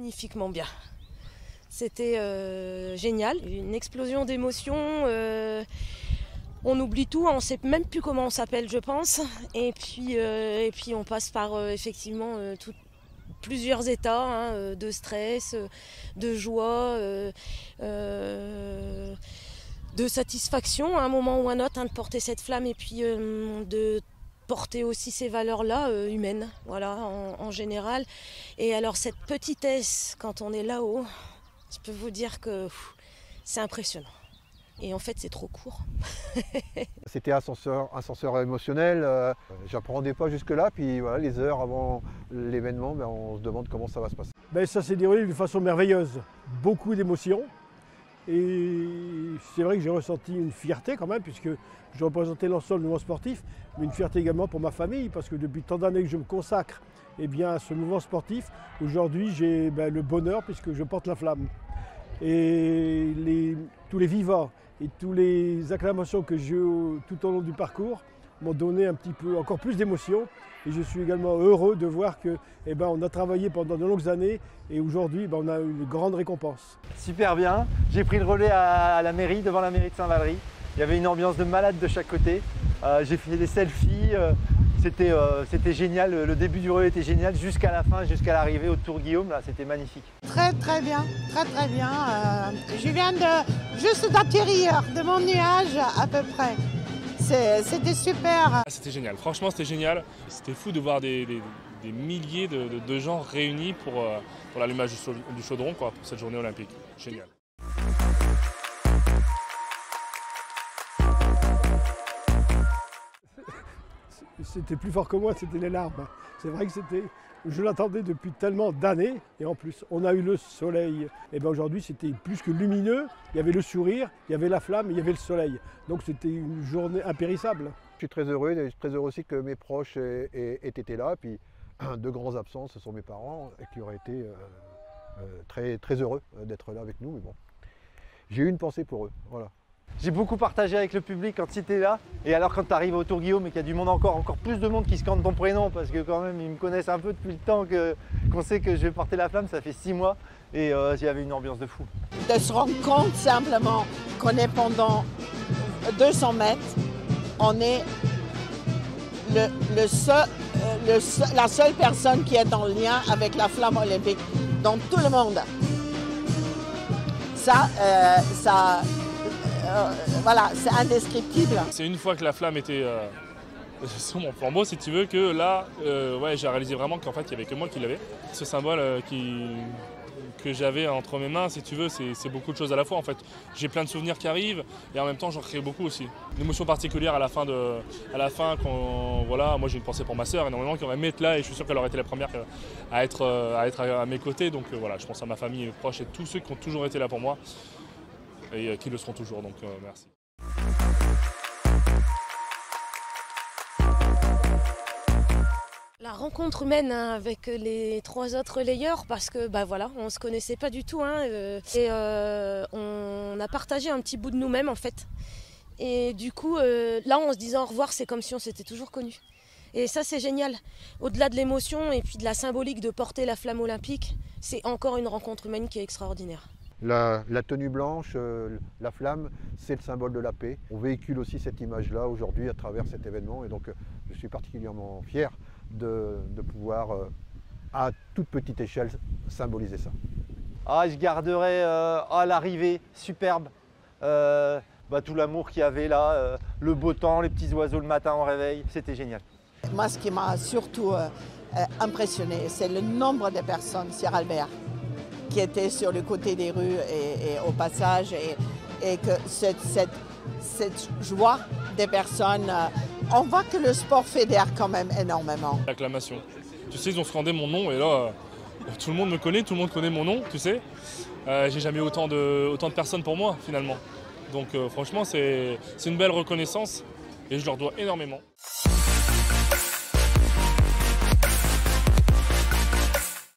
magnifiquement bien. C'était génial, une explosion d'émotions. On oublie tout, on ne sait même plus comment on s'appelle, je pense. Et puis on passe par effectivement plusieurs états de stress, de joie, de satisfaction à un moment ou à un autre de porter cette flamme et puis de porter aussi ces valeurs-là humaines, voilà, en général. Et alors cette petitesse, quand on est là-haut, je peux vous dire que c'est impressionnant. Et en fait, c'est trop court. C'était ascenseur émotionnel. J'appréhendais pas jusque-là. Puis voilà, les heures avant l'événement, on se demande comment ça va se passer. Ça s'est déroulé d'une façon merveilleuse. Beaucoup d'émotions. Et c'est vrai que j'ai ressenti une fierté quand même, puisque je représentais l'ensemble du mouvement sportif, mais une fierté également pour ma famille, parce que depuis tant d'années que je me consacre à ce mouvement sportif, aujourd'hui j'ai le bonheur puisque je porte la flamme. Et tous les vivas et toutes les acclamations que j'ai eu tout au long du parcours m'ont donné un petit peu, encore plus d'émotion. Et je suis également heureux de voir que, on a travaillé pendant de longues années et aujourd'hui, on a une grande récompense. Super bien. J'ai pris le relais à la mairie, devant la mairie de Saint-Valery. Il y avait une ambiance de malade de chaque côté. J'ai fait des selfies. C'était génial. Le début du relais était génial jusqu'à la fin, jusqu'à l'arrivée au Tour Guillaume. Là, c'était magnifique. Très bien, très bien. Je viens juste d'atterrir de mon nuage à peu près. C'était super. C'était génial, franchement c'était génial. C'était fou de voir des milliers de gens réunis pour l'allumage du chaudron, pour cette journée olympique. Génial. C'était plus fort que moi, c'était les larmes. C'est vrai que je l'attendais depuis tellement d'années et en plus on a eu le soleil. Et aujourd'hui c'était plus que lumineux, il y avait le sourire, il y avait la flamme, il y avait le soleil. Donc c'était une journée impérissable. Je suis très heureux aussi que mes proches aient été là. Puis de grands absents, ce sont mes parents qui auraient été très heureux d'être là avec nous. Mais bon, j'ai eu une pensée pour eux. Voilà. J'ai beaucoup partagé avec le public quand tu étais là. Et alors quand tu arrives au Tour Guillaume et qu'il y a du monde encore plus de monde qui scande ton prénom, parce que quand même ils me connaissent un peu depuis le temps qu'on sait que je vais porter la flamme, ça fait 6 mours et il y avait une ambiance de fou. De se rendre compte simplement qu'on est pendant 200 mètres, on est la seule personne qui est en lien avec la flamme olympique dans tout le monde. Voilà, c'est indescriptible. C'est une fois que la flamme était sur mon flambeau, si tu veux, que là, j'ai réalisé vraiment qu'en fait, il n'y avait que moi qui l'avais. Ce symbole que j'avais entre mes mains, si tu veux, c'est beaucoup de choses à la fois. En fait, j'ai plein de souvenirs qui arrivent et en même temps, j'en crée beaucoup aussi. Une émotion particulière à la fin, quand moi j'ai une pensée pour ma sœur énormément qui aurait aimé être là et je suis sûr qu'elle aurait été la première à être à mes côtés. Donc voilà, je pense à ma famille, mes proches et tous ceux qui ont toujours été là pour moi. Et qui le seront toujours, donc merci. La rencontre humaine avec les 3 autres relayeurs, parce que on se connaissait pas du tout, et on a partagé un petit bout de nous-mêmes en fait. Et du coup, là en se disant au revoir, c'est comme si on s'était toujours connus. Et ça c'est génial. Au-delà de l'émotion et puis de la symbolique de porter la flamme olympique, c'est encore une rencontre humaine qui est extraordinaire. La tenue blanche, la flamme, c'est le symbole de la paix. On véhicule aussi cette image-là aujourd'hui à travers cet événement et donc je suis particulièrement fier de pouvoir, à toute petite échelle, symboliser ça. Je garderai l'arrivée, superbe, tout l'amour qu'il y avait là, le beau temps, les petits oiseaux le matin au réveil, c'était génial. Moi, ce qui m'a surtout impressionné, c'est le nombre de personnes sur Albert qui étaient sur le côté des rues et au passage et que cette joie des personnes, on voit que le sport fédère quand même énormément. L'acclamation. Tu sais, ils ont scandé mon nom et là, tout le monde me connaît, tout le monde connaît mon nom, tu sais. J'ai jamais eu autant de personnes pour moi finalement. Donc franchement, c'est une belle reconnaissance et je leur dois énormément.